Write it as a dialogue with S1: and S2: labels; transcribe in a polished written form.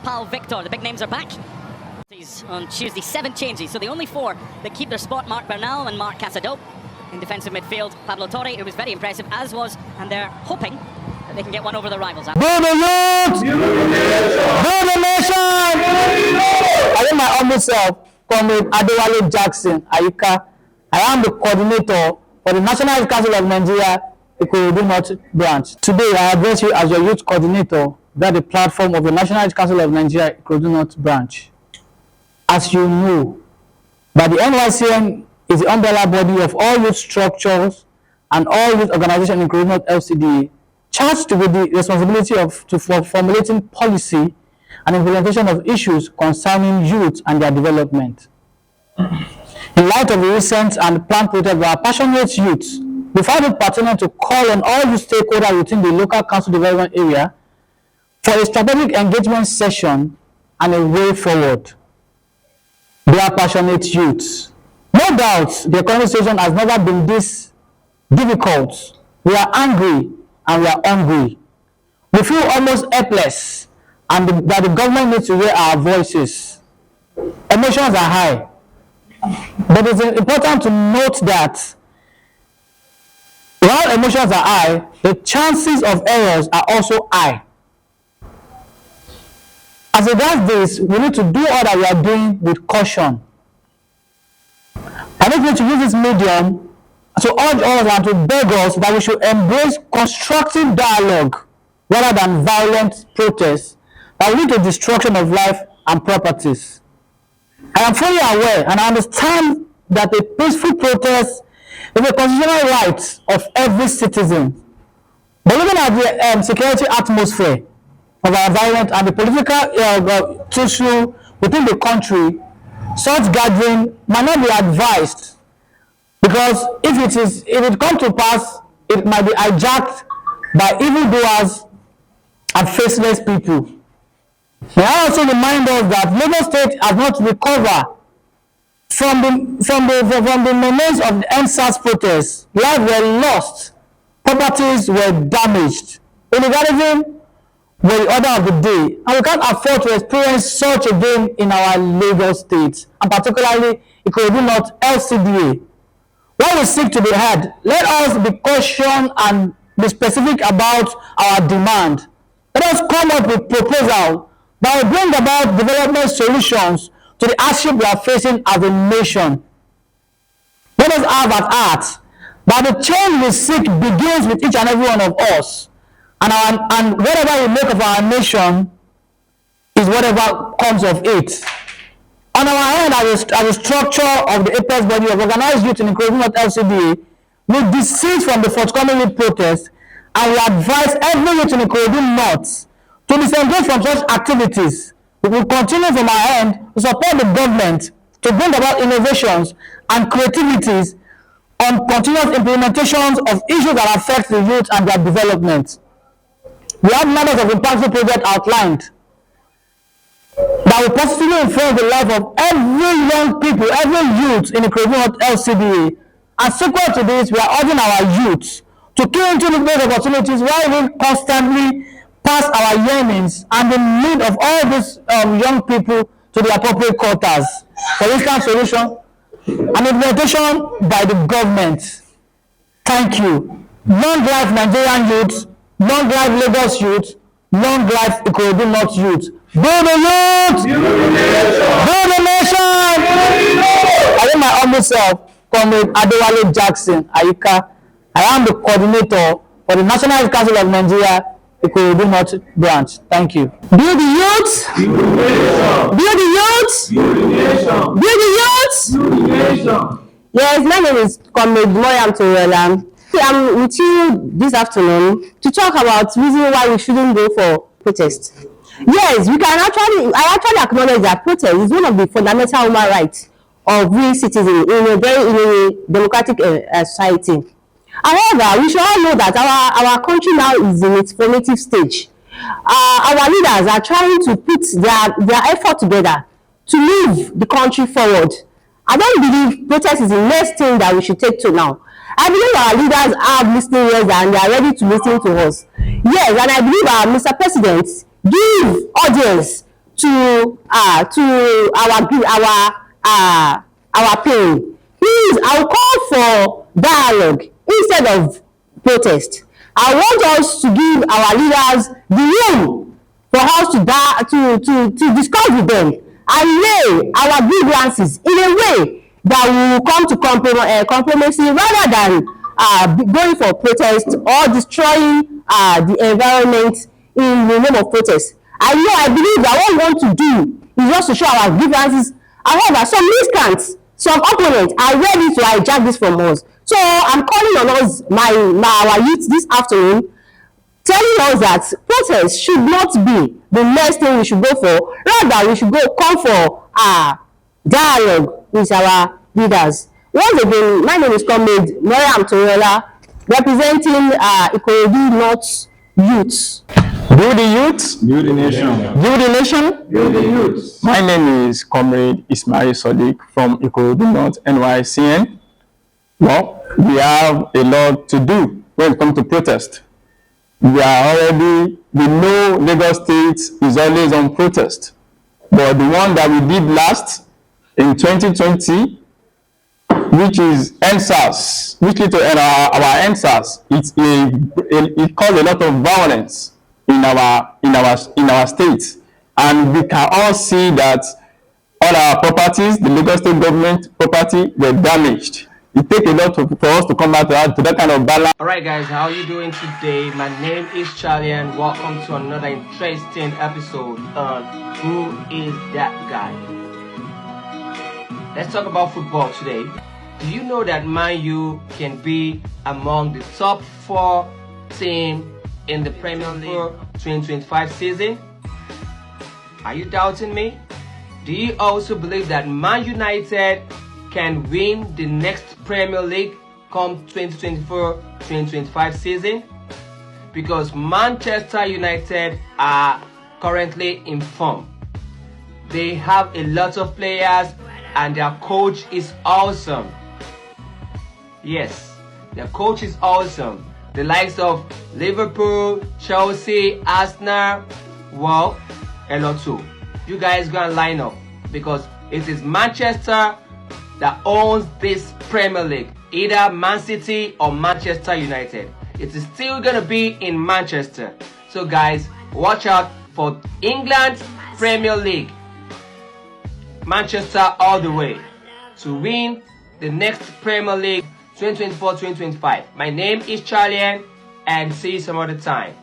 S1: Pau Victor. The big names are back. On Tuesday, 7 changes, so the only 4 that keep their spot: Marc Bernal and Marc Casado. In defensive midfield, Pablo Torre, who was very impressive, as was, and they're hoping that they can get one over their rivals.
S2: Build the youth! Build the nation! I am my humble self, Comrade Adewale Jackson Ayika. I am the coordinator for the National Youth Council of Nigeria, Ikorodu North branch. Today, I address you as your youth coordinator via the platform of the National Youth Council of Nigeria, Ikorodu North branch. As you know, but the NYCN is the umbrella body of all youth structures and all youth organizations in Ikorodu North LCDA, charged with the responsibility for formulating policy and implementation of issues concerning youth and their development. In light of the recent and planned protest by our passionate youth, we found it pertinent to call on all youth stakeholders within the local council development area for a strategic engagement session and a way forward. They are passionate youths. No doubt the economic situation has never been this difficult. We are angry and we are hungry. We feel almost helpless and that the government needs to hear our voices. Emotions are high. But it's important to note that while emotions are high, the chances of errors are also high. As regards this, we need to do all that we are doing with caution. I need to use this medium to urge us and to beg us that we should embrace constructive dialogue rather than violent protests that lead to destruction of life and properties. I am fully aware and I understand that a peaceful protest is a constitutional right of every citizen. But looking at the security atmosphere of our environment and the political tissue within the country, such gathering might not be advised, because if it comes to pass, it might be hijacked by evildoers and faceless people. May I also remind us that Lagos State has not recovered from the menace of the NSAS protests. Lives were lost, properties were damaged, illegalism were the order of the day, and we can't afford to experience such again in our Lagos State, and particularly Ikorodu North LCDA. While we seek to be heard, let us be cautious and be specific about our demand. Let us come up with proposals that will bring about development solutions to the hardship we are facing as a nation. Let us have at heart that the change we seek begins with each and every one of us. And whatever we make of our nation is whatever comes of it. On our end, as a structure of the apex body of organized youth in Ikorodu North LCDA, we desist from the forthcoming youth protest, and we advise every youth in Ikorodu North to disengage from such activities. We will continue from our end to support the government to bring about innovations and creativities on continuous implementations of issues that affect the youth and their development. We have numbers of impactful projects outlined that will positively influence the life of every young people, every youth in the Ikorodu North LCDA. And sequel to this, we are urging our youth to key into the great opportunities while we constantly pass our yearnings and the need of all these young people to the appropriate quarters. For instance, solution and implementation by the government. Thank you. Long life Nigerian youth, long life Lagos youth, long life Ikorodu North youth. Build the youth! Build the nation! I am my humble self, Comrade Adewale Jackson Ayika. I am the coordinator for the National Youth Council of Nigeria, Ikorodu North branch. Thank you. Build the youth! Build the youth! Build the youth!
S3: Yes, my name is Comrade Moyam. I'm with you this afternoon to talk about reasons why we shouldn't go for protest. Yes, I actually acknowledge that protest is one of the fundamental human rights of we citizens in a democratic society. However, we should all know that our country now is in its formative stage. Our leaders are trying to put their effort together to move the country forward. I don't believe protest is the next thing that we should take to now. I believe our leaders have listening ears and they are ready to listen to us. Yes, and I believe our Mr. President give audience to our pain. Please, I will call for dialogue instead of protest. I want us to give our leaders the room for us to discuss with them and lay our grievances in a way that we will come to compromise rather than going for protest or destroying the environment in the name of protest. I believe that what we want to do is just to show our grievances. However, some miscreants, some opponents are ready to hijack this from us. So I'm calling on us, our youth this afternoon, telling us that protest should not be the next thing we should go for. Rather, we should come for dialogue with our leaders. Once again, my name is Comrade Mariam Toriola, representing Ikorodu North Youth.
S4: Build the youth,
S5: Build the nation.
S4: build the nation.
S5: Build the youth.
S4: My name is Comrade Ismail Sadiq from Ikorodu North NYCN. Well, we have a lot to do when it comes to protest. We know Lagos State is always on protest, but the one that we did last in 2020, which is NSAS, which led to our NSAS, it caused a lot of violence in our state, and we can all see that all our properties, the Lagos State government property, were damaged. It takes a lot for us to come back to that kind of balance.
S6: Alright guys, how are you doing today? My name is Charlie and welcome to another interesting episode on Who is That Guy? Let's talk about football today. Do you know that Man U can be among the top 4 teams in the Premier League 2025 season? Are you doubting me? Do you also believe that Man United can win the next Premier League come 2024-2025 season? Because Manchester United are currently in form. They have a lot of players and their coach is awesome. Yes, their coach is awesome. The likes of Liverpool, Chelsea, Arsenal, well, a lot too. You guys go and line up because it is Manchester that owns this Premier League, either Man City or Manchester United. It is still gonna be in Manchester. So guys, watch out for England's Premier League. Manchester all the way to win the next Premier League 2024-2025. My name is Charlie and see you some other time.